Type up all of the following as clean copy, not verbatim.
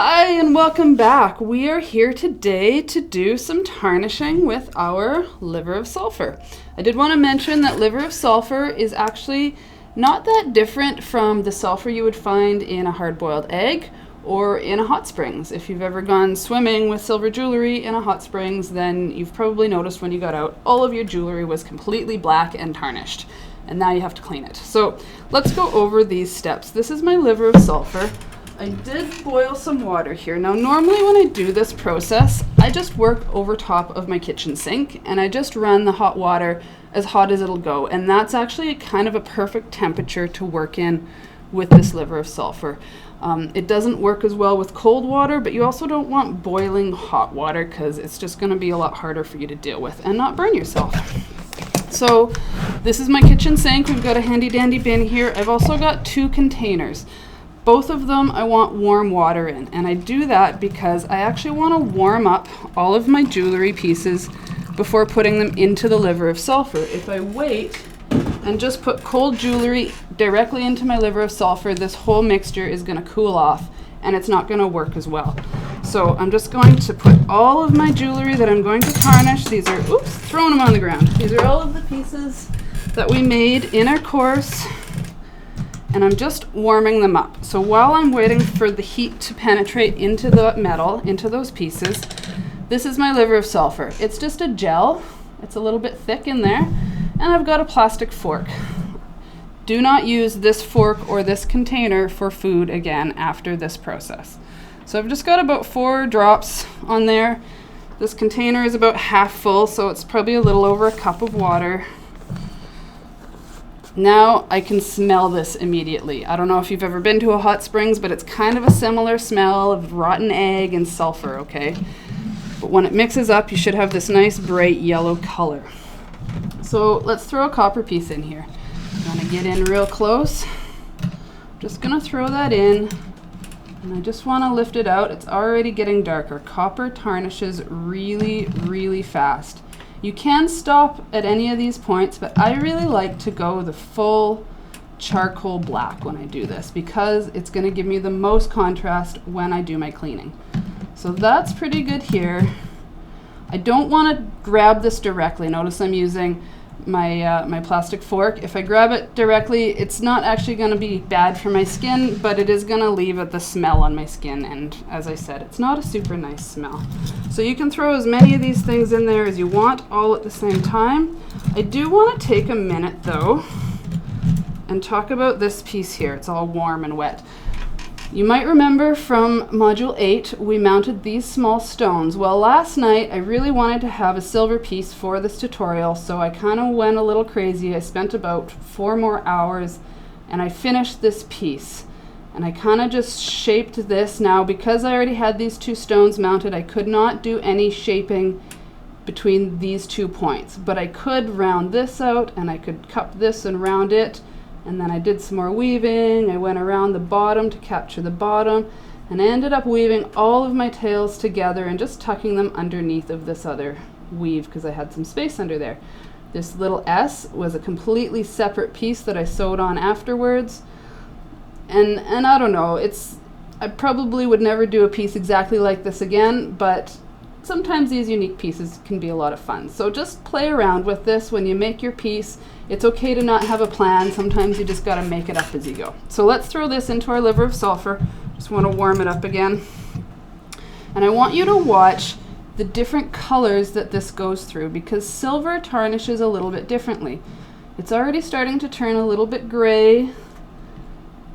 Hi and welcome back. We are here today to do some tarnishing with our liver of sulfur. I did want to mention that liver of sulfur is actually not that different from the sulfur you would find in a hard-boiled egg or in a hot springs. If you've ever gone swimming with silver jewelry in a hot springs, then you've probably noticed when you got out, all of your jewelry was completely black and tarnished. And now you have to clean it. So let's go over these steps. This is my liver of sulfur. I did boil some water here. Now normally when I do this process, I just work over top of my kitchen sink and I just run the hot water as hot as it'll go. And that's actually kind of a perfect temperature to work in with this liver of sulfur. It doesn't work as well with cold water, but you also don't want boiling hot water because it's just going to be a lot harder for you to deal with and not burn yourself. So this is my kitchen sink. We've got a handy dandy bin here. I've also got two containers. Both of them I want warm water in, and I do that because I actually want to warm up all of my jewelry pieces before putting them into the liver of sulfur. If I wait and just put cold jewelry directly into my liver of sulfur, this whole mixture is going to cool off and it's not going to work as well. So I'm just going to put all of my jewelry that I'm going to tarnish. These are, oops, throwing them on the ground. These are all of the pieces that we made in our course. And I'm just warming them up. So while I'm waiting for the heat to penetrate into the metal, into those pieces, this is my liver of sulfur. It's just a gel. It's a little bit thick in there. And I've got a plastic fork. Do not use this fork or this container for food again after this process. So I've just got about 4 drops on there. This container is about half full, so it's probably a little over a cup of water. Now I can smell this immediately. I don't know if you've ever been to a hot springs, but it's kind of a similar smell of rotten egg and sulfur, okay? But when it mixes up, you should have this nice bright yellow color. So let's throw a copper piece in here. I'm gonna get in real close. Just gonna throw that in, and I just wanna lift it out. It's already getting darker. Copper tarnishes really, really fast. You can stop at any of these points, but I really like to go the full charcoal black when I do this because it's going to give me the most contrast when I do my cleaning. So that's pretty good here. I don't want to grab this directly. Notice I'm using my plastic fork. If I grab it directly, it's not actually going to be bad for my skin, but it is going to leave the smell on my skin, and as I said, it's not a super nice smell. So you can throw as many of these things in there as you want all at the same time. I do want to take a minute though and talk about this piece here. It's all warm and wet. You might remember from Module 8, we mounted these small stones. Well, last night I really wanted to have a silver piece for this tutorial, so I kind of went a little crazy. I spent about 4 more hours and I finished this piece. And I kind of just shaped this. Now, because I already had these 2 stones mounted, I could not do any shaping between these 2 points. But I could round this out and I could cup this and round it. And then I did some more weaving. I went around the bottom to capture the bottom, and I ended up weaving all of my tails together and just tucking them underneath of this other weave because I had some space under there. This little S was a completely separate piece that I sewed on afterwards. And I don't know, I probably would never do a piece exactly like this again, but sometimes these unique pieces can be a lot of fun. So just play around with this when you make your piece. It's okay to not have a plan. Sometimes you just gotta make it up as you go. So let's throw this into our liver of sulfur. Just wanna warm it up again. And I want you to watch the different colors that this goes through because silver tarnishes a little bit differently. It's already starting to turn a little bit gray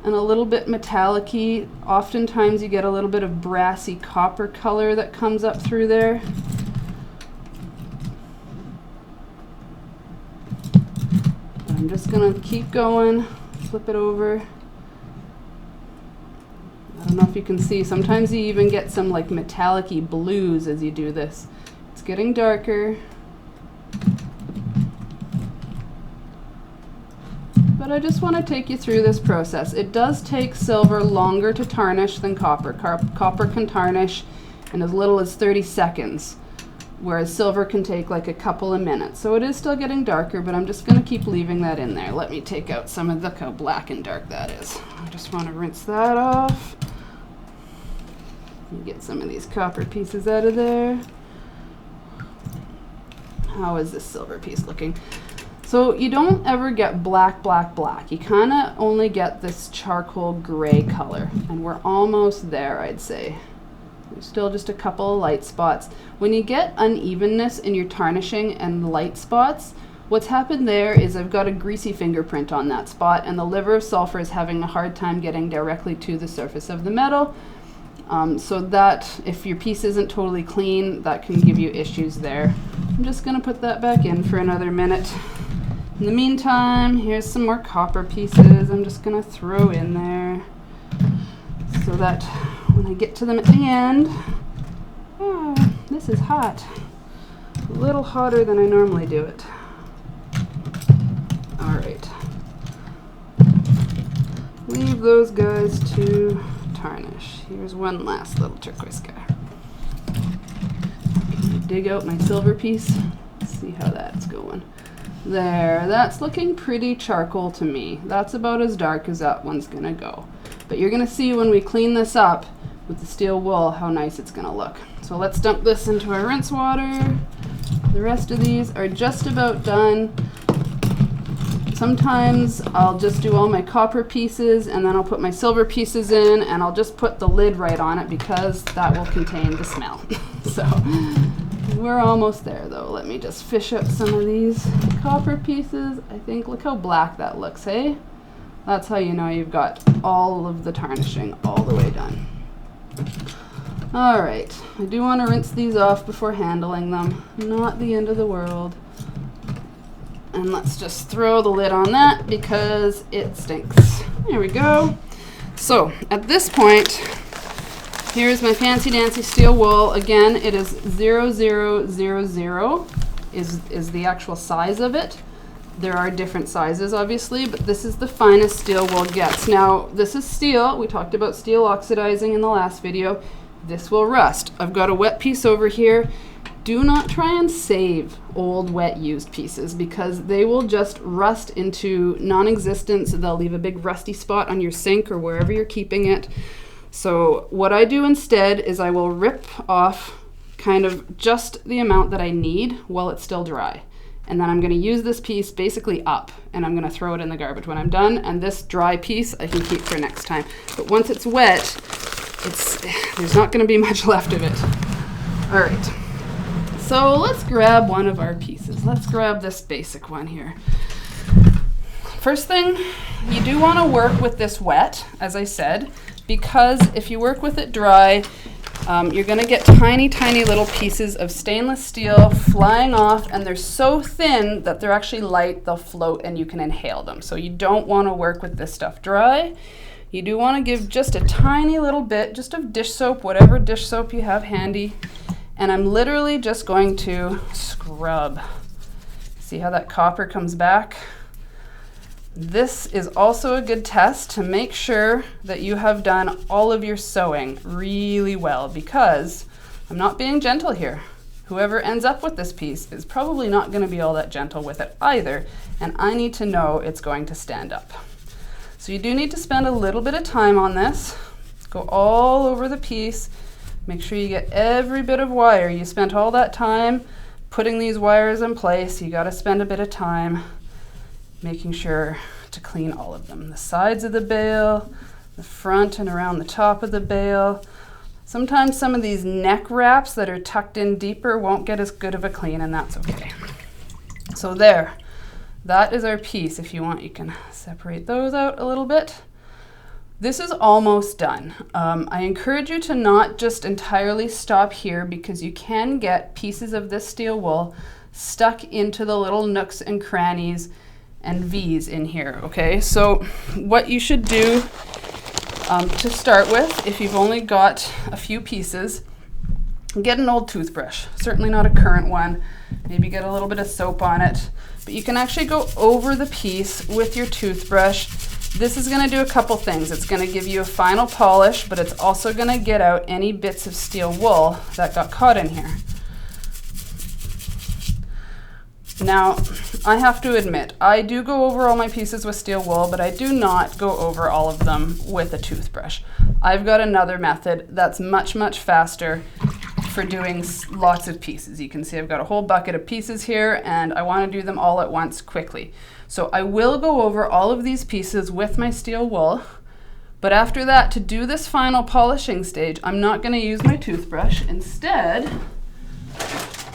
and a little bit metallic-y. Oftentimes you get a little bit of brassy copper color that comes up through there. I'm just gonna keep going, flip it over. I don't know if you can see, sometimes you even get some like metallic-y blues as you do this. It's getting darker. But I just want to take you through this process. It does take silver longer to tarnish than copper. Copper can tarnish in as little as 30 seconds. Whereas silver can take like a couple of minutes. So it is still getting darker, but I'm just going to keep leaving that in there. Let me take out some of how black and dark that is. I just want to rinse that off. Get some of these copper pieces out of there. How is this silver piece looking? So you don't ever get black, black, black. You kind of only get this charcoal gray color, and we're almost there, I'd say. There's still just a couple of light spots. When you get unevenness in your tarnishing and light spots, what's happened there is I've got a greasy fingerprint on that spot, and the liver of sulfur is having a hard time getting directly to the surface of the metal. So that if your piece isn't totally clean, that can give you issues there. I'm just going to put that back in for another minute. In the meantime, here's some more copper pieces I'm just going to throw in there so that when I get to them at the end, this is hot. A little hotter than I normally do it. All right. Leave those guys to tarnish. Here's one last little turquoise guy. Dig out my silver piece. Let's see how that's going. There, that's looking pretty charcoal to me. That's about as dark as that one's gonna go. But you're gonna see when we clean this up with the steel wool how nice it's gonna look. So let's dump this into our rinse water. The rest of these are just about done. Sometimes I'll just do all my copper pieces and then I'll put my silver pieces in, and I'll just put the lid right on it because that will contain the smell. So we're almost there though. Let me just fish up some of these copper pieces. I think, look how black that looks, hey? That's how you know you've got all of the tarnishing all the way done. All right, I do want to rinse these off before handling them. Not the end of the world. And let's just throw the lid on that because it stinks. There we go. So at this point, here's my fancy dancy steel wool. Again, it is 0000 is the actual size of it. There are different sizes, obviously, but this is the finest steel wool gets. Now, this is steel. We talked about steel oxidizing in the last video. This will rust. I've got a wet piece over here. Do not try and save old, wet, used pieces because they will just rust into non-existence. They'll leave a big rusty spot on your sink or wherever you're keeping it. So what I do instead is I will rip off kind of just the amount that I need while it's still dry. And then I'm going to use this piece basically up, and I'm going to throw it in the garbage when I'm done. And this dry piece I can keep for next time. But once it's wet, there's not going to be much left of it. All right. So let's grab one of our pieces. Let's grab this basic one here. First thing, you do want to work with this wet, as I said, because if you work with it dry, you're going to get tiny, tiny little pieces of stainless steel flying off, and they're so thin that they're actually light, they'll float, and you can inhale them. So you don't want to work with this stuff dry. You do want to give just a tiny little bit, just of dish soap, whatever dish soap you have handy. And I'm literally just going to scrub. See how that copper comes back? This is also a good test to make sure that you have done all of your sewing really well, because I'm not being gentle here. Whoever ends up with this piece is probably not going to be all that gentle with it either, and I need to know it's going to stand up. So you do need to spend a little bit of time on this. Go all over the piece. Make sure you get every bit of wire. You spent all that time putting these wires in place. You got to spend a bit of time making sure to clean all of them. The sides of the bale, the front and around the top of the bale. Sometimes some of these neck wraps that are tucked in deeper won't get as good of a clean, and that's okay. So there, that is our piece. If you want, you can separate those out a little bit. This is almost done. I encourage you to not just entirely stop here, because you can get pieces of this steel wool stuck into the little nooks and crannies and V's in here, okay? So what you should do to start with, if you've only got a few pieces, get an old toothbrush, certainly not a current one. Maybe get a little bit of soap on it, but you can actually go over the piece with your toothbrush. This is gonna do a couple things. It's gonna give you a final polish, but it's also gonna get out any bits of steel wool that got caught in here. Now, I have to admit, I do go over all my pieces with steel wool, but I do not go over all of them with a toothbrush. I've got another method that's much, much faster for doing lots of pieces. You can see I've got a whole bucket of pieces here, and I want to do them all at once quickly. So I will go over all of these pieces with my steel wool, but after that, to do this final polishing stage, I'm not going to use my toothbrush. Instead,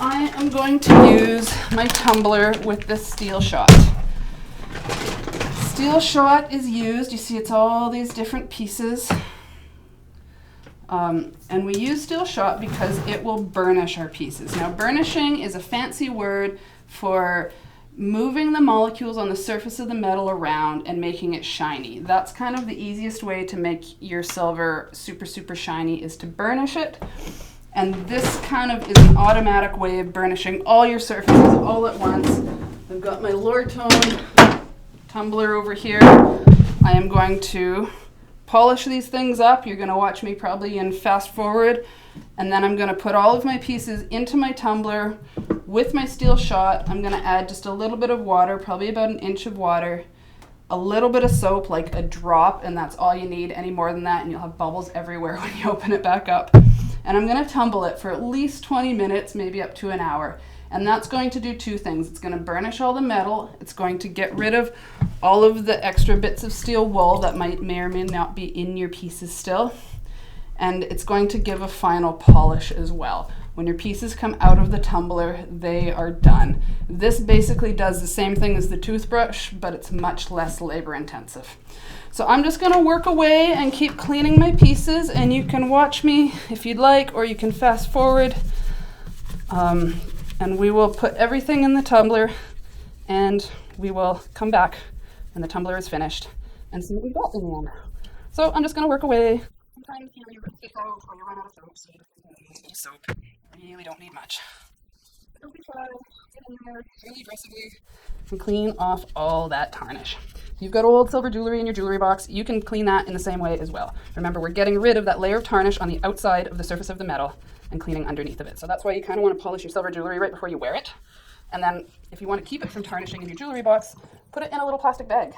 I am going to use my tumbler with this steel shot. Steel shot is used, you see it's all these different pieces. And we use steel shot because it will burnish our pieces. Now, burnishing is a fancy word for moving the molecules on the surface of the metal around and making it shiny. That's kind of the easiest way to make your silver super, super shiny, is to burnish it. And this kind of is an automatic way of burnishing all your surfaces all at once. I've got my Lortone tumbler over here. I am going to polish these things up. You're going to watch me probably in fast forward, and then I'm going to put all of my pieces into my tumbler with my steel shot. I'm going to add just a little bit of water, probably about 1 inch of water, a little bit of soap, like a drop, and that's all you need. Any more than that and you'll have bubbles everywhere when you open it back up. And I'm going to tumble it for at least 20 minutes, maybe up to an hour. And that's going to do two things. It's going to burnish all the metal. It's going to get rid of all of the extra bits of steel wool that may or may not be in your pieces still. And it's going to give a final polish as well. When your pieces come out of the tumbler, they are done. This basically does the same thing as the toothbrush, but it's much less labor intensive. So I'm just going to work away and keep cleaning my pieces, and you can watch me if you'd like, or you can fast forward. And we will put everything in the tumbler, and we will come back when the tumbler is finished and see what we got in the end. So I'm just going to work away. Sometimes you run out of soap, so you need soap. You really don't need much. But don't be shy. Get in there really aggressively and clean off all that tarnish. If you've got old silver jewelry in your jewelry box, you can clean that in the same way as well. Remember, we're getting rid of that layer of tarnish on the outside of the surface of the metal and cleaning underneath of it. So that's why you kind of want to polish your silver jewelry right before you wear it. And then if you want to keep it from tarnishing in your jewelry box, put it in a little plastic bag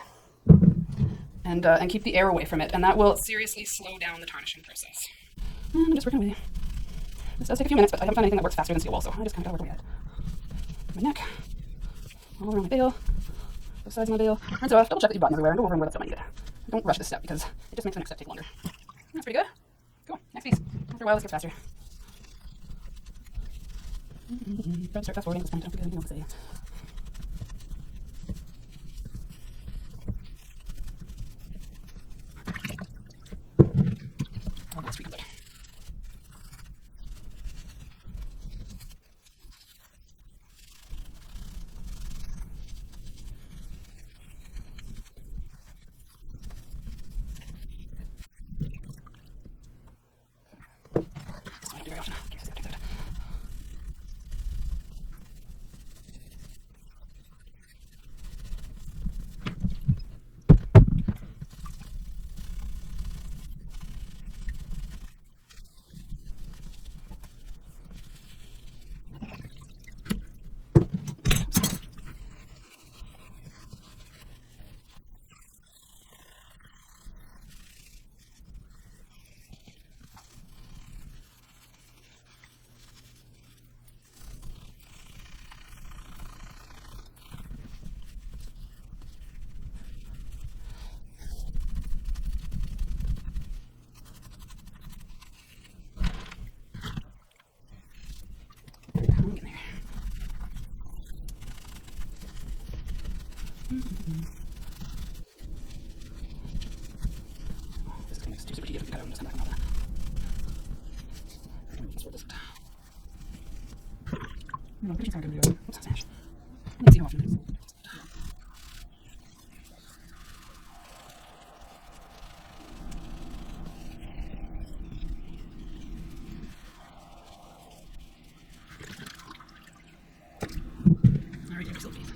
and keep the air away from it. And that will seriously slow down the tarnishing process. And I'm just working away. This does take a few minutes, but I haven't found anything that works faster than steel wool, so I just kind of gotta work away at it. My neck, all around my bail, both sides of my bail. Rinse it off, double check that you've gotten everywhere, and go over where that's going to need it. Don't rush this step because it just makes the next step take longer. That's pretty good. Cool, next piece. After a while, this gets faster. Try to start fast forwarding at this point, I don't think I have anything else to say. Oh, that's pretty good. This is going to be super tedious if you got it. I'm just going to come out of that. I'm going to sort this out. No, pictures aren't going to be good. Oops, that's smash. I need to see how often it is. Alright, you have your silk piece.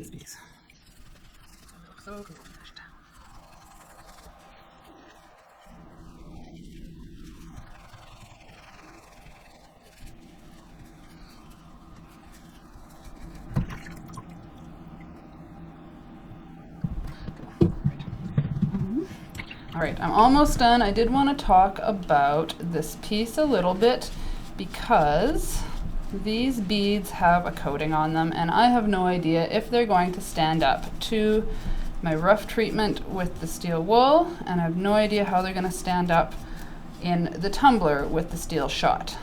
these bees. So good. All right, I'm almost done. I did want to talk about this piece a little bit because these beads have a coating on them and I have no idea if they're going to stand up to my rough treatment with the steel wool, and I have no idea how they're going to stand up in the tumbler with the steel shot.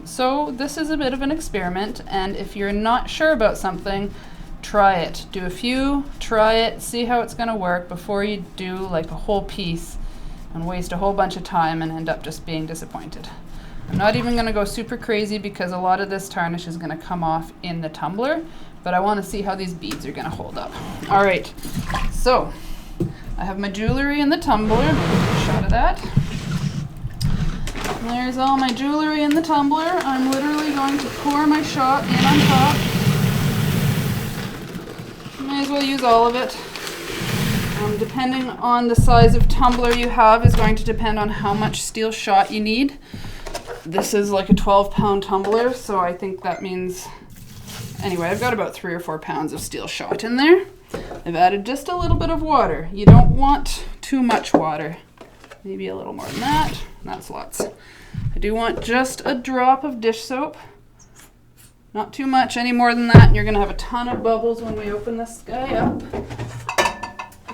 So this is a bit of an experiment, and if you're not sure about something, try it. Do a few, try it, see how it's going to work before you do like a whole piece and waste a whole bunch of time and end up just being disappointed. I'm not even going to go super crazy because a lot of this tarnish is going to come off in the tumbler, but I want to see how these beads are going to hold up. All right, so I have my jewelry in the tumbler. A shot of that. And there's all my jewelry in the tumbler. I'm literally going to pour my shot in on top. Might as well use all of it. Depending on the size of tumbler you have is going to depend on how much steel shot you need. This is like a 12-pound tumbler, so I think that means, anyway, I've got about 3 or 4 pounds of steel shot in there. I've added just a little bit of water. You don't want too much water. Maybe a little more than that. That's lots. I do want just a drop of dish soap. Not too much, any more than that, and you're going to have a ton of bubbles when we open this guy up.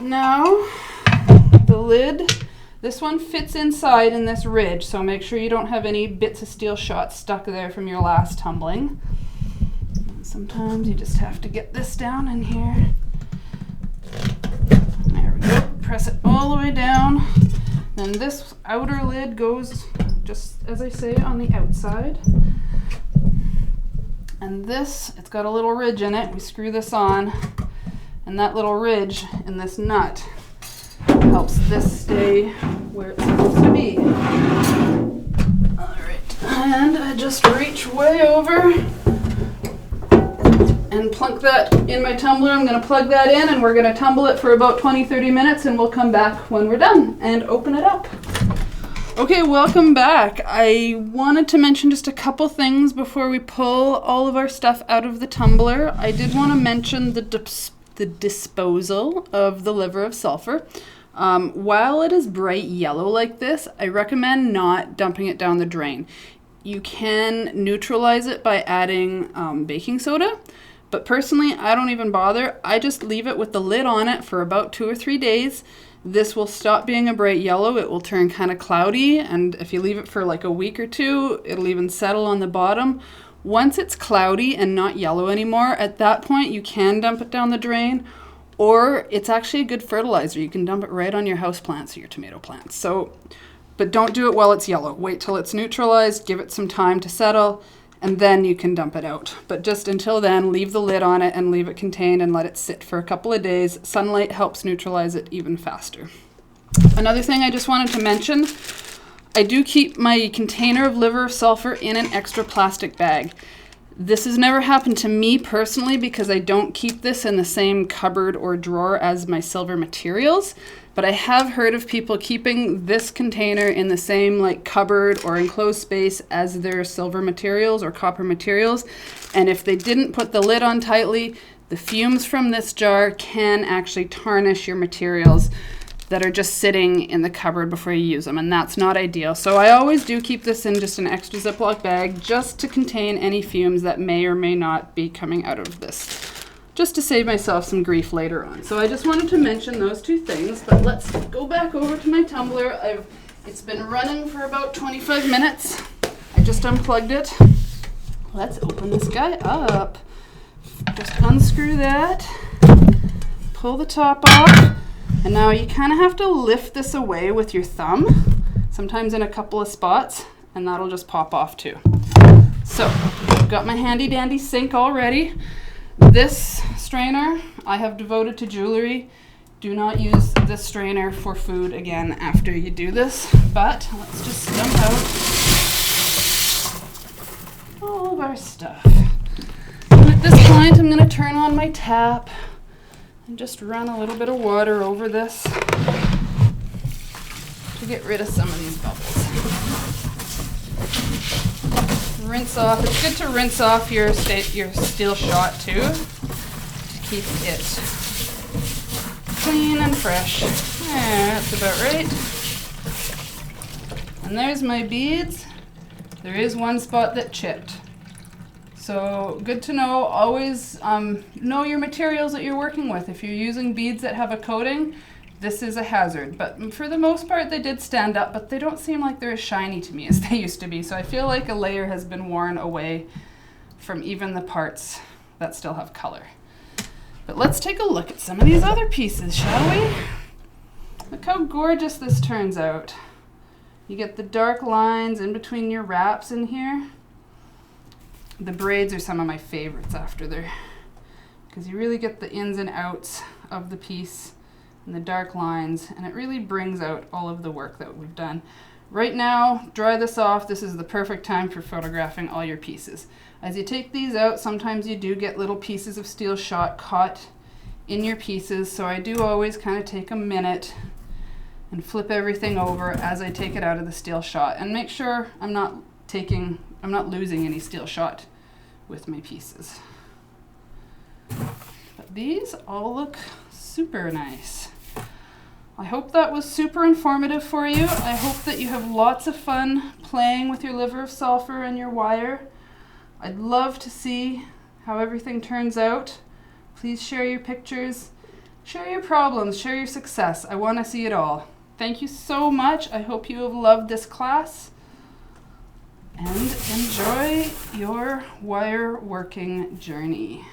Now, the lid, this one fits inside in this ridge, so make sure you don't have any bits of steel shot stuck there from your last tumbling. And sometimes you just have to get this down in here. There we go. Press it all the way down. Then this outer lid goes, just as I say, on the outside. And this, it's got a little ridge in it. We screw this on, and that little ridge in this nut helps this stay where it's supposed to be. All right, and I just reach way over and plunk that in my tumbler. I'm going to plug that in, and we're going to tumble it for about 20-30 minutes, and we'll come back when we're done and open it up. Okay, welcome back. I wanted to mention just a couple things before we pull all of our stuff out of the tumbler. I did want to mention the disposal of the liver of sulfur. While it is bright yellow like this, I recommend not dumping it down the drain. You can neutralize it by adding baking soda, but personally, I don't even bother. I just leave it with the lid on it for about 2 or 3 days. This will stop being a bright yellow. It will turn kind of cloudy, and if you leave it for like a week or 2, it'll even settle on the bottom. Once it's cloudy and not yellow anymore, at that point you can dump it down the drain, or it's actually a good fertilizer. You can dump it right on your house plants or your tomato plants. So, but don't do it while it's yellow. Wait till it's neutralized, give it some time to settle, and then you can dump it out. But just until then, leave the lid on it and leave it contained and let it sit for a couple of days. Sunlight helps neutralize it even faster. Another thing I just wanted to mention, I do keep my container of liver of sulfur in an extra plastic bag. This has never happened to me personally because I don't keep this in the same cupboard or drawer as my silver materials, but I have heard of people keeping this container in the same like cupboard or enclosed space as their silver materials or copper materials, and if they didn't put the lid on tightly, the fumes from this jar can actually tarnish your materials that are just sitting in the cupboard before you use them, and that's not ideal. So I always do keep this in just an extra Ziploc bag just to contain any fumes that may or may not be coming out of this, just to save myself some grief later on. So I just wanted to mention those 2 things, but let's go back over to my tumbler. It's been running for about 25 minutes. I just unplugged it. Let's open this guy up. Just unscrew that, pull the top off. And now you kind of have to lift this away with your thumb, sometimes in a couple of spots, and that'll just pop off too. So I've got my handy dandy sink all ready. This strainer I have devoted to jewelry. Do not use this strainer for food again after you do this, but let's just dump out all of our stuff. And at this point, I'm going to turn on my tap. And just run a little bit of water over this to get rid of some of these bubbles. Rinse off. It's good to rinse off your steel shot too, to keep it clean and fresh. That's about right. And there's my beads. There is one spot that chipped. So good to know, always know your materials that you're working with. If you're using beads that have a coating, this is a hazard. But for the most part, they did stand up, but they don't seem like they're as shiny to me as they used to be. So I feel like a layer has been worn away from even the parts that still have color. But let's take a look at some of these other pieces, shall we? Look how gorgeous this turns out. You get the dark lines in between your wraps in here. The braids are some of my favorites after there, because you really get the ins and outs of the piece and the dark lines, and it really brings out all of the work that we've done. Right now, dry this off. This is the perfect time for photographing all your pieces. As you take these out, sometimes you do get little pieces of steel shot caught in your pieces, so I do always kind of take a minute and flip everything over as I take it out of the steel shot, and make sure I'm not losing any steel shot with my pieces. But these all look super nice. I hope that was super informative for you. I hope that you have lots of fun playing with your liver of sulfur and your wire. I'd love to see how everything turns out. Please share your pictures, share your problems, share your success. I want to see it all. Thank you so much. I hope you have loved this class, and enjoy your wire working journey.